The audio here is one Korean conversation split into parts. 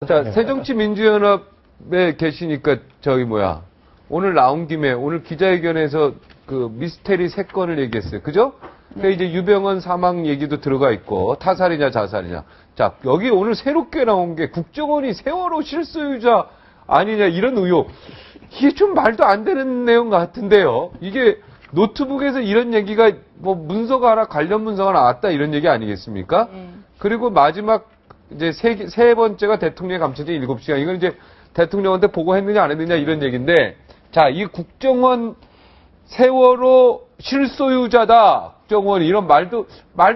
자, 새정치민주연합에 계시니까 오늘 나온 김에 오늘 기자회견에서 그 미스테리 3건을 얘기했어요. 그죠? 그러니까 이제 유병헌 사망 얘기도 들어가 있고 타살이냐 자살이냐. 자, 여기 오늘 새롭게 나온 게 국정원이 세월호 실소유자 아니냐 이런 의혹. 이게 좀 말도 안 되는 내용 같은데요. 이게 노트북에서 이런 얘기가 뭐 문서가 하나 관련 문서가 나왔다 이런 얘기 아니겠습니까? 그리고 마지막 이제 세 번째가 대통령에 감춰진 7시간. 이건 이제 대통령한테 보고했느냐 안 했느냐 이런 얘기인데, 자, 이 국정원 세월호 실소유자다. 국정원이 이런 말도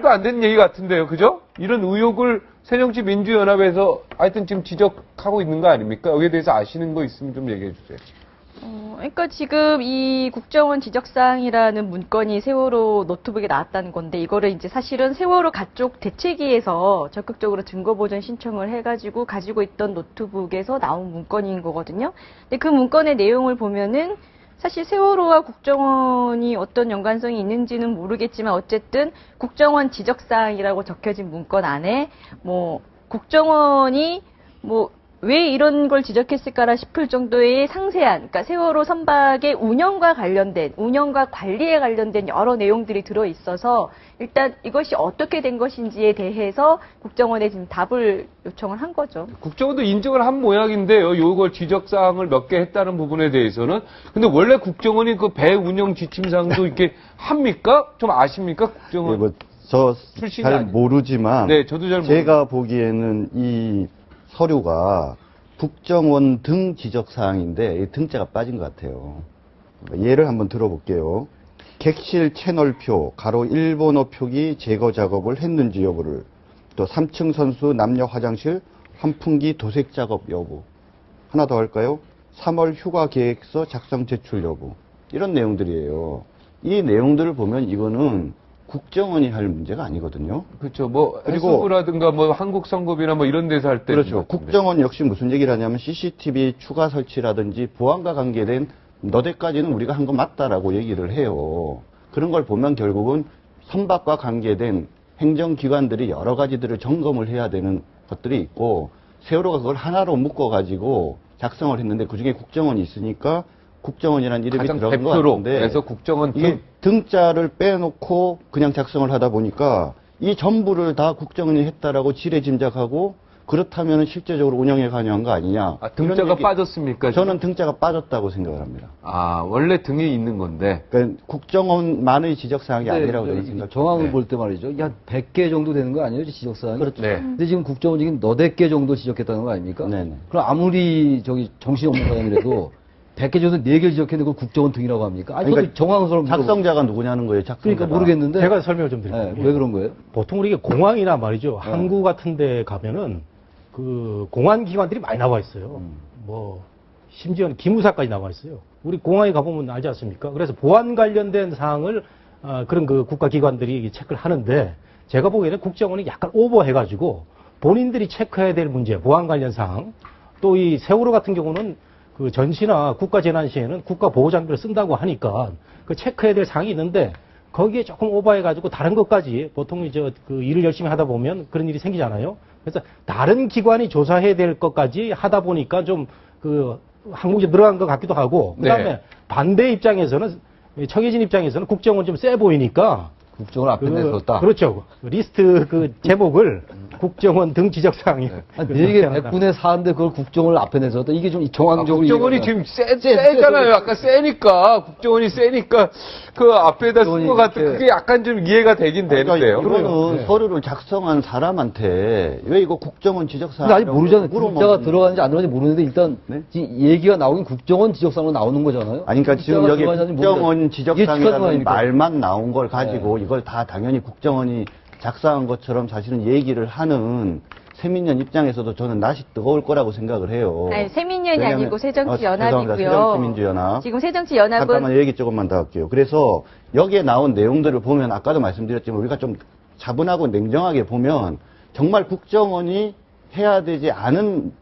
안 되는 얘기 같은데요. 그죠? 이런 의혹을 새정치민주연합에서 하여튼 지금 지적하고 있는 거 아닙니까? 여기에 대해서 아시는 거 있으면 좀 얘기해 주세요. 그러니까 지금 이 국정원 지적사항이라는 문건이 세월호 노트북에 나왔다는 건데, 이거를 이제 사실은 세월호 가족 대책위에서 적극적으로 증거보전 신청을 해가지고 가지고 있던 노트북에서 나온 문건인 거거든요. 근데 그 문건의 내용을 보면은 사실 세월호와 국정원이 어떤 연관성이 있는지는 모르겠지만 어쨌든 국정원 지적사항이라고 적혀진 문건 안에 뭐 국정원이 왜 이런 걸 지적했을까라 싶을 정도의 상세한, 그러니까 세월호 선박의 운영과 관리에 관련된 여러 내용들이 들어있어서 일단 이것이 어떻게 된 것인지에 대해서 국정원에 지금 답을 요청을 한 거죠. 국정원도 인정을 한 모양인데요. 요걸 지적사항을 몇 개 했다는 부분에 대해서는. 근데 원래 국정원이 그 배 운영 지침사항도 이렇게 합니까? 좀 아십니까? 국정원. 네, 저 잘 모르지만. 네, 저도 잘 제가 보기에는 이 서류가 국정원 등 지적사항인데 등자가 빠진 것 같아요. 예를 한번 들어볼게요. 객실 채널표, 가로 일본어 표기 제거 작업을 했는지 여부를, 또 3층 선수 남녀 화장실 환풍기 도색 작업 여부. 하나 더 할까요? 3월 휴가 계획서 작성 제출 여부. 이런 내용들이에요. 이 내용들을 보면 이거는 국정원이 할 문제가 아니거든요. 그렇죠. 그리고 해수부라든가 한국성급이나 이런 데서 할 때. 그렇죠. 국정원 역시 무슨 얘기를 하냐면 CCTV 추가 설치라든지 보안과 관계된 너댓까지는 우리가 한 거 맞다라고 얘기를 해요. 그런 걸 보면 결국은 선박과 관계된 행정기관들이 여러 가지들을 점검을 해야 되는 것들이 있고, 세월호가 그걸 하나로 묶어가지고 작성을 했는데 그중에 국정원이 있으니까 국정원이라는 이름이 들어간 것 같은데, 그래서 국정원 이게 등자를 빼놓고 그냥 작성을 하다 보니까 이 전부를 다 국정원이 했다라고 지레짐작하고, 그렇다면 실제적으로 운영에 관여한 거 아니냐. 등자가 빠졌습니까? 저는 등자가 빠졌다고 생각을 합니다. 원래 등이 있는 건데. 그러니까 국정원만의 지적사항이 아니라고 저는 생각합니다. 정황을 볼 때 말이죠. 한 100개 정도 되는 거 아니에요? 지적사항이? 그렇죠. 네. 근데 지금 국정원이 지금 너댓 개 정도 지적했다는 거 아닙니까? 네네. 그럼 아무리 정신없는 사람이라도 100개 정도 4개를 지적했는데 그걸 국정원 등이라고 합니까? 아니, 그러니까 정황을 작성자가 누구냐는 거예요, 작성자가. 그러니까 모르겠는데. 제가 설명을 좀 드릴게요. 왜 그런 거예요? 보통 우리 공항이나 말이죠. 항구 같은 데 가면은 그 공안 기관들이 많이 나와 있어요. 심지어는 기무사까지 나와 있어요. 우리 공항에 가보면 알지 않습니까? 그래서 보안 관련된 사항을 그런 그 국가기관들이 체크를 하는데, 제가 보기에는 국정원이 약간 오버해가지고 본인들이 체크해야 될 문제, 보안 관련 사항, 또 이 세월호 같은 경우는 그 전시나 국가재난 시에는 국가보호장비를 쓴다고 하니까 그 체크해야 될 사항이 있는데, 거기에 조금 오버해가지고 다른 것까지, 보통 그 일을 열심히 하다 보면 그런 일이 생기잖아요. 그래서 다른 기관이 조사해야 될 것까지 하다 보니까 좀 항목이 늘어난 것 같기도 하고, 그 다음에 반대 입장에서는, 청해진 입장에서는 국정원 좀 세 보이니까 국정원 앞에 내섰다. 그렇죠. 리스트 제목을 국정원 등 지적사항이에요. 4개 100분의 4인데 그걸 국정원을 앞에 내섰다. 이게 좀 정황적으로. 국정원이 지금 세잖아요. 아까 세니까. 국정원이 세니까 그 앞에다 쓴 것 같은, 그게 약간 좀 이해가 되긴 되는데요. 이거는 서류를 작성한 사람한테 왜 이거 국정원 지적사항. 아직 모르잖아요. 글자가 들어가는지 안 들어가는지 모르는데 일단 지금 얘기가 나오긴 국정원 지적사항으로 나오는 거잖아요. 아니, 그러니까 지금 여기 국정원 지적사항이라는 말만 나온 걸 가지고 이걸 다 당연히 국정원이 작성한 것처럼 사실은 얘기를 하는 새민연 입장에서도 저는 낯이 뜨거울 거라고 생각을 해요. 아니, 새민연이 아니고 새정치연합이고요. 새정치민주연합. 지금 새정치연합은. 잠깐만 얘기 조금만 더 할게요. 그래서 여기에 나온 내용들을 보면 아까도 말씀드렸지만 우리가 좀 차분하고 냉정하게 보면 정말 국정원이 해야 되지 않은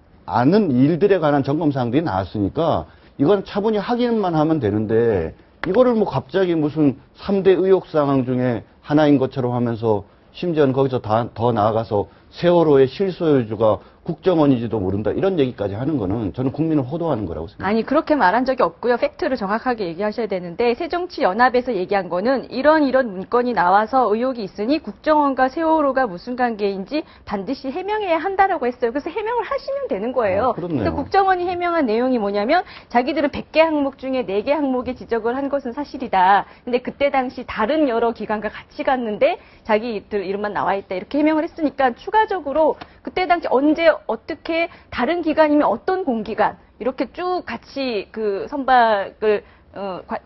일들에 관한 점검사항들이 나왔으니까 이건 차분히 확인만 하면 되는데, 이거를 갑자기 무슨 3대 의혹사항 중에 하나인 것처럼 하면서 심지어는 거기서 더 나아가서 세월호의 실소유주가 국정원인지도 모른다 이런 얘기까지 하는 거는 저는 국민을 호도하는 거라고 생각합니다. 아니 그렇게 말한 적이 없고요. 팩트를 정확하게 얘기하셔야 되는데 새정치연합에서 얘기한 거는 이런 문건이 나와서 의혹이 있으니 국정원과 세월호가 무슨 관계인지 반드시 해명해야 한다라고 했어요. 그래서 해명을 하시면 되는 거예요. 그렇네요. 그래서 국정원이 해명한 내용이 뭐냐면 자기들은 100개 항목 중에 4개 항목에 지적을 한 것은 사실이다. 근데 그때 당시 다른 여러 기관과 같이 갔는데 자기들 이름만 나와 있다. 이렇게 해명을 했으니까 추가적으로 그때 당시 언제 어떻게 다른 기관이면 어떤 공기관 이렇게 쭉 같이 그 선박을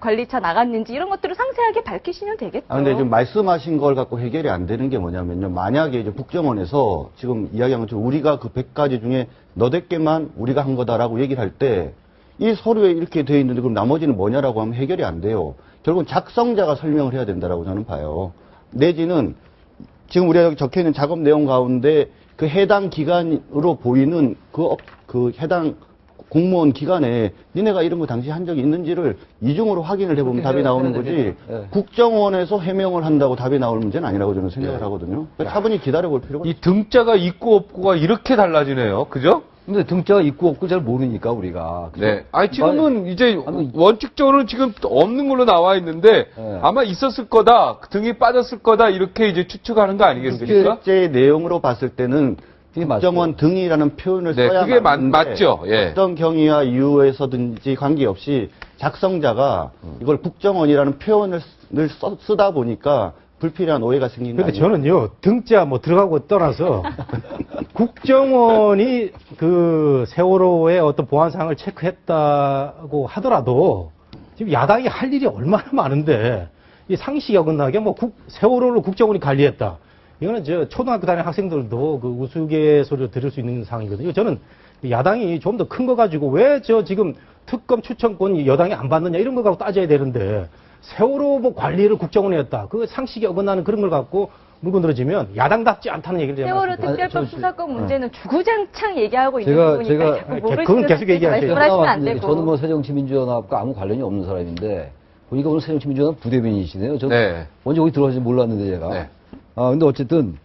관리차 나갔는지 이런 것들을 상세하게 밝히시면 되겠죠. 근데 지금 말씀하신 걸 갖고 해결이 안 되는 게 뭐냐면요. 만약에 이제 국정원에서 지금 이야기한 것처럼 우리가 그 100가지 중에 너댓 개만 우리가 한 거다라고 얘기를 할 때 이 서류에 이렇게 돼 있는데 그럼 나머지는 뭐냐라고 하면 해결이 안 돼요. 결국은 작성자가 설명을 해야 된다라고 저는 봐요. 내지는 지금 우리가 여기 적혀 있는 작업 내용 가운데 그 해당 기관으로 보이는 그 해당 공무원 기관에 니네가 이런 거 당시 한 적이 있는지를 이중으로 확인을 해보면 답이 나오는 거지 국정원에서 해명을 한다고 답이 나올 문제는 아니라고 저는 생각을 하거든요. 그러니까 차분히 기다려볼 필요가 이 등자가 있고 없고가 이렇게 달라지네요. 그죠? 근데 등자가 있고 없고 잘 모르니까 우리가. 네. 아니 지금은 이제 원칙적으로는 지금 없는 걸로 나와 있는데 네. 아마 있었을 거다, 등이 빠졌을 거다 이렇게 이제 추측하는 거 아니겠습니까? 실제 내용으로 봤을 때는 그게 국정원 맞죠. 등이라는 표현을 네, 써야 그게 맞는데 맞죠. 예. 어떤 경위와 이유에서든지 관계없이 작성자가 이걸 국정원이라는 표현을 쓰다 보니까 불필요한 오해가 생긴 거 근데 아니에요? 저는요, 등자 뭐 들어가고 떠나서 국정원이 그 세월호의 어떤 보안상을 체크했다고 하더라도 지금 야당이 할 일이 얼마나 많은데 이 상식이 어긋나게 뭐 세월호를 국정원이 관리했다. 이거는 저 초등학교 다니는 학생들도 그 우스갯소리로 들을 수 있는 상황이거든요. 저는 야당이 좀 더 큰 거 가지고 왜 저 지금 특검 추천권 여당이 안 받느냐 이런 거 갖고 따져야 되는데 세월호 뭐 관리를 국정원이 했다. 그 상식이 어긋나는 그런 걸 갖고 물건 들어지면 야당답지 않다는 얘기를 제가 세월호 말씀드립니다. 특별법 저- 수사권 문제는 주구장창 얘기하고 있는 제가- 부분이니까 제가- 자꾸 그건 모르시는 계속 얘기하세요. 말씀하시면 안 되고. 저는 뭐 새정치민주연합과 아무 관련이 없는 사람인데 보니까 오늘 새정치민주연합 부대변인이시네요. 저는 네. 먼저 거기 들어가지 몰랐는데 제가. 네. 근데 어쨌든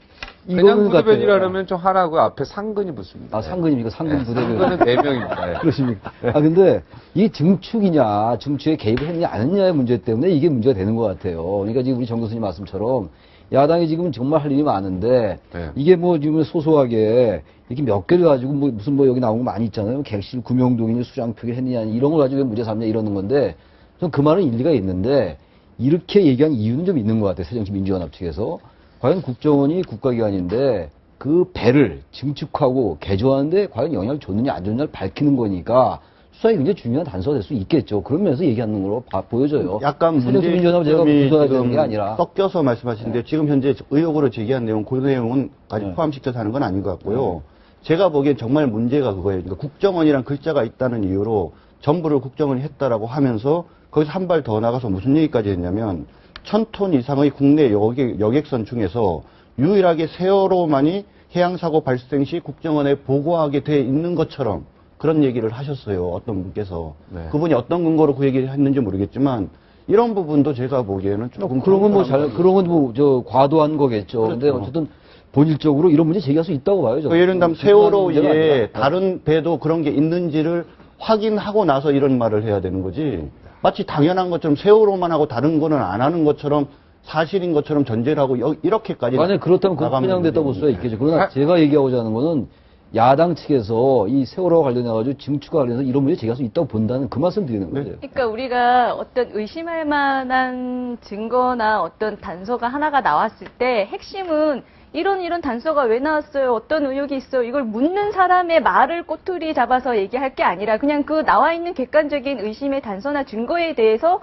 그냥 이거는 부대변이라면 좀 하나고 앞에 상근이 붙습니다. 상근입니까? 상근 부대변인. 상근은 4명입니다. 예. 그렇습니까? 근데 이 증축이냐, 증축에 개입을 했냐, 안 했냐의 문제 때문에 이게 문제가 되는 것 같아요. 그러니까 지금 우리 정 교수님 말씀처럼 야당이 지금 정말 할 일이 많은데 네. 이게 뭐 지금 소소하게 이렇게 몇 개를 가지고 뭐 무슨 뭐 여기 나온 거 많이 있잖아요. 객실 구명동이니 수량 표기를 했느냐 이런 걸 가지고 왜 문제 삼냐 이러는 건데 전 그 말은 일리가 있는데 이렇게 얘기한 이유는 좀 있는 것 같아요. 새정치민주연합 측에서. 과연 국정원이 국가기관인데 그 배를 증축하고 개조하는데 과연 영향을 줬느냐 안 줬느냐를 밝히는 거니까 수사에 굉장히 중요한 단서가 될 수 있겠죠. 그런 면에서 얘기하는 걸로 보여져요. 약간 새정치민주연합 제가 문제점이 부서야 되는 게 지금 아니라 섞여서 말씀하시는데 지금 현재 의혹으로 제기한 내용 그 내용은까지 네. 포함시켜서 하는 건 아닌 것 같고요. 제가 보기엔 정말 문제가 그거예요. 그러니까 국정원이란 글자가 있다는 이유로 전부를 국정원이 했다라고 하면서 거기서 한 발 더 나가서 무슨 얘기까지 했냐면 1000톤 이상의 국내 여객선 중에서 유일하게 세월호만이 해양사고 발생 시 국정원에 보고하게 돼 있는 것처럼 그런 얘기를 하셨어요. 어떤 분께서. 네. 그분이 어떤 근거로 그 얘기를 했는지 모르겠지만 이런 부분도 제가 보기에는 조금 그런 건 뭐 그런 건 뭐 저 과도한 거겠죠. 근데 그렇죠. 어쨌든 본질적으로 이런 문제 제기할 수 있다고 봐요. 저는. 예를 들면 문제가 세월호에 아니라. 다른 배도 그런 게 있는지를 확인하고 나서 이런 말을 해야 되는 거지. 마치 당연한 것처럼 세월호만 하고 다른 거는 안 하는 것처럼 사실인 것처럼 전제를 하고 이렇게까지 만약 그렇다면 그건 나가면 그냥 됐다고 볼 수가 문제인데. 있겠죠. 그러나 제가 얘기하고자 하는 거는 야당 측에서 이 세월호와 관련해가지고 증축과 관련해서 이런 문제 제기할 수 있다고 본다는 그 말씀 드리는 거예요. 그러니까 우리가 어떤 의심할 만한 증거나 어떤 단서가 하나가 나왔을 때 핵심은 이런 단서가 왜 나왔어요? 어떤 의혹이 있어요? 이걸 묻는 사람의 말을 꼬투리 잡아서 얘기할 게 아니라 그냥 그 나와 있는 객관적인 의심의 단서나 증거에 대해서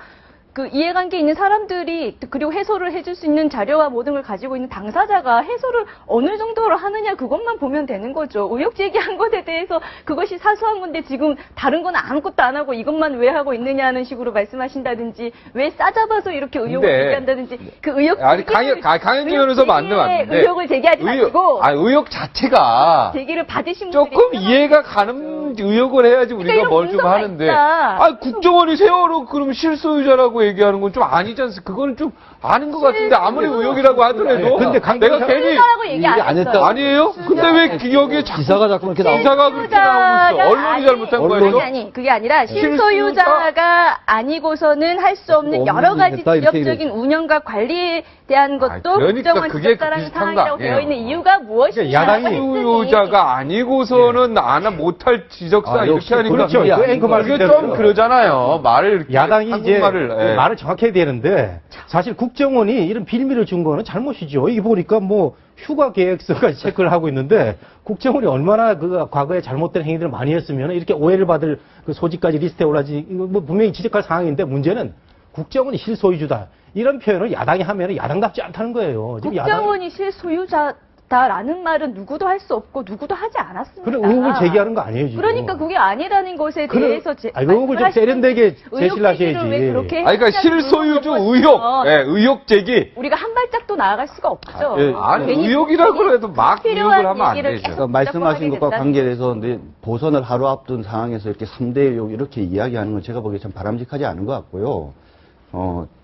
그 이해관계 있는 사람들이 그리고 해소를 해줄 수 있는 자료와 모든 걸 가지고 있는 당사자가 해소를 어느 정도로 하느냐 그것만 보면 되는 거죠. 의혹 제기한 것에 대해서 그것이 사소한 건데 지금 다른 건 아무것도 안 하고 이것만 왜 하고 있느냐는 식으로 말씀하신다든지 왜 싸잡아서 이렇게 의혹을 근데 제기한다든지 그 의혹 아니 강현주 변호사 맞는 맞는데 의혹을 제기하지 마시고 의혹 자체가 제기를 받으신 분들이 조금 이해가 가는 그런 의혹을 해야지 우리가 이런 뭘 좀 문서가 하는데. 있다. 아, 국정원이 세월호 그럼 실소유자라고 얘기하는 건 좀 아니지 않습니까? 그거는 좀 아닌 것 같은데 아무리 의혹이라고 하더라도. 근데 내가 괜히 실소유자라고 얘기 안 안 했어요. 했다고. 아니에요? 근데 왜 기억에 자꾸 기사가 자꾸 이렇게 나오고. 기사가 그렇게 나오고 있어? 언론이 잘못한 거예요? 아니, 그게 아니라 실소유자가 아니고서는 할 수 없는 여러 가지 없는 일이다, 이렇게 지역적인 운영과 관리에 대한 것도 그러니까 국정원 그게 지적자라는 비슷한 거 상황이라고 아니에요. 되어 있는 이유가 무엇이냐. 야당이 소유자가 아니고서는 못할 지적사 아, 이렇게 역시 하니까 그렇죠. 그게 그 앵커 그게 말대로 좀 그러잖아요. 말을 이렇게 야당이 이제 한국말을 예. 말을 정확해야 되는데 사실 국정원이 이런 빌미를 준 거는 잘못이죠. 이게 보니까 뭐 휴가 계획서까지 체크를 하고 있는데 국정원이 얼마나 그 과거에 잘못된 행위들을 많이 했으면 이렇게 오해를 받을 그 소지까지 리스트에 올라지 이거 뭐 분명히 지적할 사항인데 문제는 국정원이 실소유주다 이런 표현을 야당이 하면 야당답지 않다는 거예요. 지금 국정원이 실소유자다라는 말은 누구도 할 수 없고 누구도 하지 않았습니다. 그런 의혹을 제기하는 거 아니에요 지금. 그러니까 그게 아니라는 것에 대해서 의혹을 좀 세련되게 제시를 하셔야지. 왜 그렇게 아니, 그러니까 실소유주 의혹, 예, 의혹 제기. 우리가 한 발짝도 나아갈 수가 없죠. 아니, 괜히 의혹이라고 해도 막 필요한 의혹을 하면 안 얘기를 되죠. 계속 그러니까 말씀하신 하게 것과 된다는 관계돼서 이제 보선을 하루 앞둔 상황에서 이렇게 3대 의혹 이렇게 이야기하는 건 제가 보기에 참 바람직하지 않은 것 같고요.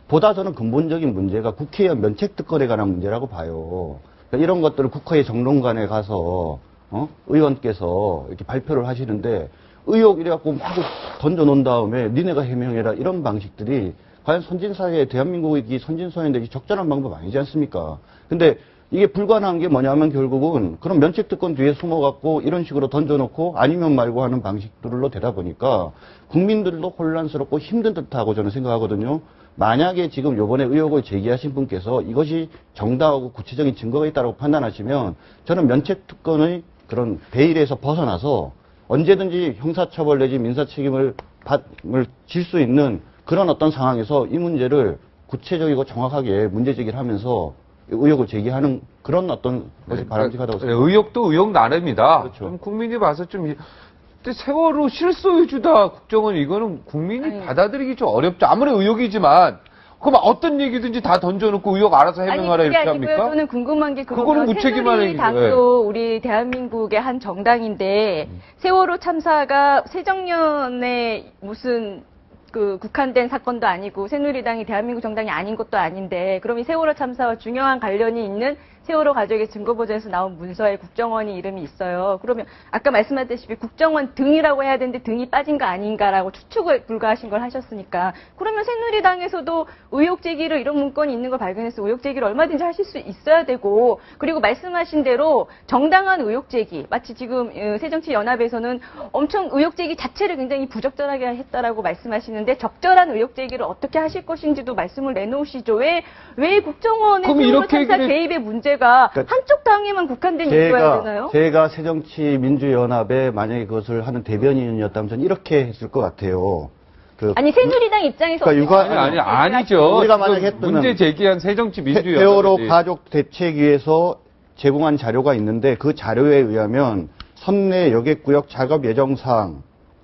보다 저는 근본적인 문제가 국회의원 면책특권에 관한 문제라고 봐요. 그러니까 이런 것들을 국회 정론관에 가서 의원께서 이렇게 발표를 하시는데 의혹 이래갖고 막 던져놓은 다음에 니네가 해명해라 이런 방식들이 과연 선진사회에 대한민국이 선진사회인데 적절한 방법 아니지 않습니까? 근데 이게 불가능한 게 뭐냐면 결국은 그런 면책특권 뒤에 숨어갖고 이런 식으로 던져놓고 아니면 말고 하는 방식들로 되다 보니까 국민들도 혼란스럽고 힘든 듯하고 저는 생각하거든요. 만약에 지금 요번에 의혹을 제기하신 분께서 이것이 정당하고 구체적인 증거가 있다고 판단하시면 저는 면책특권의 그런 베일에서 벗어나서 언제든지 형사처벌 내지 민사책임을 질 수 있는 그런 어떤 상황에서 이 문제를 구체적이고 정확하게 문제제기를 하면서 의혹을 제기하는 그런 어떤 것이 바람직하다고 생각합니다. 의혹도 의혹 나름이다. 그렇죠. 좀 국민이 봐서 좀. 근데 세월호 실소유주다 국정원 이거는 국민이 받아들이기 좀 어렵죠. 아무리 의혹이지만 그럼 어떤 얘기든지 다 던져놓고 의혹 알아서 해명하라 그게 이렇게 아니고요. 합니까? 저는 궁금한 게 그거는 무책임한 얘기죠. 당도 우리 대한민국의 한 정당인데 세월호 참사가 새정년에 무슨 그 국한된 사건도 아니고 새누리당이 대한민국 정당이 아닌 것도 아닌데 그럼 이 세월호 참사와 중요한 관련이 있는 세월호 가족의 증거보전에서 나온 문서에 국정원이 이름이 있어요. 그러면 아까 말씀하셨다시피 국정원 등이라고 해야 되는데 등이 빠진 거 아닌가라고 추측을 불가하신 걸 하셨으니까 그러면 새누리당에서도 의혹 제기를 이런 문건이 있는 걸 발견해서 의혹 제기를 얼마든지 하실 수 있어야 되고 그리고 말씀하신 대로 정당한 의혹 제기 마치 지금 새정치연합에서는 엄청 의혹 제기 자체를 굉장히 부적절하게 했다라고 말씀하시는데 적절한 의혹 제기를 어떻게 하실 것인지도 말씀을 내놓으시죠. 왜 국정원의 그럼 세월호 이렇게 참사 얘기를- 개입의 문제가 그러니까 한쪽 당에만 국한된 이유여야 되나요? 제가 새정치민주연합에 만약에 그것을 하는 대변인이었다면 저는 이렇게 했을 것 같아요. 아니 새누리당 입장에서 그러니까 어떻게 아니죠. 우리가 지금 만약에 했다면 문제 제기한 새정치민주연합 세월호 가족 대책위에서 제공한 자료가 있는데 그 자료에 의하면 선내 여객구역 작업 예정사항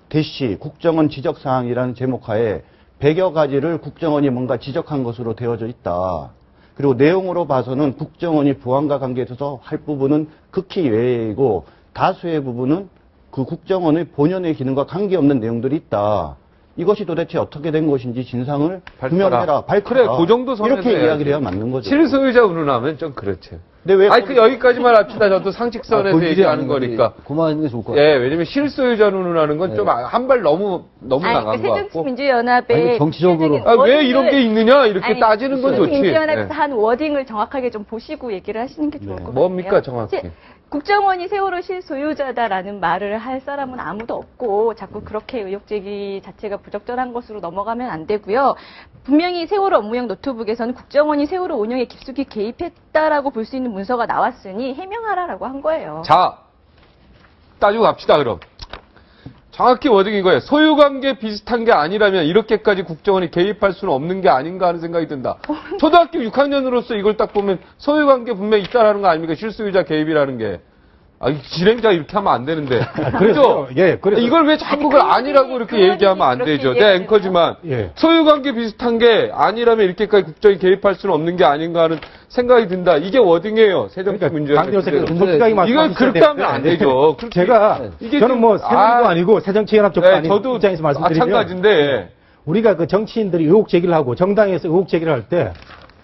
대시 국정원 지적사항이라는 제목하에 100여 가지를 국정원이 뭔가 지적한 것으로 되어져 있다. 그리고 내용으로 봐서는 국정원이 보안과 관계에 있어서 할 부분은 극히 외이고 다수의 부분은 그 국정원의 본연의 기능과 관계없는 내용들이 있다. 이것이 도대체 어떻게 된 것인지 진상을 규명해라, 밝혀라. 그래, 그 정도 선에서 이렇게 해야지. 이야기를 해야 맞는 거죠. 실소유자 운운하면 좀 그렇죠. 근데 왜 아니, 여기까지만 합시다. 저도 상식선에서 본질이 얘기하는 아닌 거지. 거니까. 그만하는 게 좋을 것 같아요. 예, 왜냐면 실소유자 운운하는 건 좀 한 발 너무 나간 것 같고. 새정치민주연합의 아니, 정치적으로. 왜 이런 게 있느냐? 이렇게 따지는 건 좋지. 민주연합에서 예. 한 워딩을 정확하게 좀 보시고 얘기를 하시는 게 좋을 것 같아요. 뭡니까, 정확히? 국정원이 세월호 실소유자다라는 말을 할 사람은 아무도 없고 자꾸 그렇게 의혹 제기 자체가 부적절한 것으로 넘어가면 안 되고요. 분명히 세월호 업무용 노트북에서는 국정원이 세월호 운영에 깊숙이 개입했다라고 볼 수 있는 문서가 나왔으니 해명하라라고 한 거예요. 자, 따지고 갑시다, 그럼. 정확히 워딩인 거예요. 소유관계 비슷한 게 아니라면 이렇게까지 국정원이 개입할 수는 없는 게 아닌가 하는 생각이 든다. 초등학교 6학년으로서 이걸 딱 보면 소유관계 분명히 있다라는 거 아닙니까? 실소유자 개입이라는 게. 아, 이 진행자 이렇게 하면 안 되는데. 그래서 그죠? 예, 그래서 이걸 왜 자꾸 그걸 아니라고 이렇게 얘기하면 안 되죠. 내가 앵커지만 예. 소유관계 비슷한 게 아니라면 이렇게까지 국정이 개입할 수는 없는 게 아닌가 하는 생각이 든다. 이게 워딩이에요. 새정치 그러니까 문제가. 강 교수님 근데 솔직하게 이걸 말씀하셔야 그렇게 하면 안 되는데 되죠. 그렇게- 제가 이게 저는 뭐 지금- 새누리도 아니고 새정치연합 쪽도 네, 아니고 저도 입장에서 말씀드리면 마찬가지인데. 우리가 그 정치인들이 의혹 제기를 하고 정당에서 의혹 제기를 할 때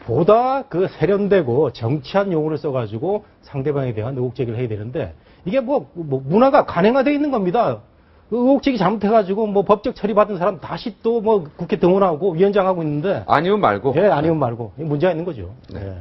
보다 그 세련되고 정치한 용어를 써가지고 상대방에 대한 의혹 제기를 해야 되는데 이게 뭐 문화가 간행화되어 있는 겁니다. 그 의혹 제기 잘못해가지고 뭐 법적 처리 받은 사람 다시 또 뭐 국회 등원하고 위원장 하고 있는데 아니면 말고. 예 아니면 말고 문제가 있는 거죠. 예.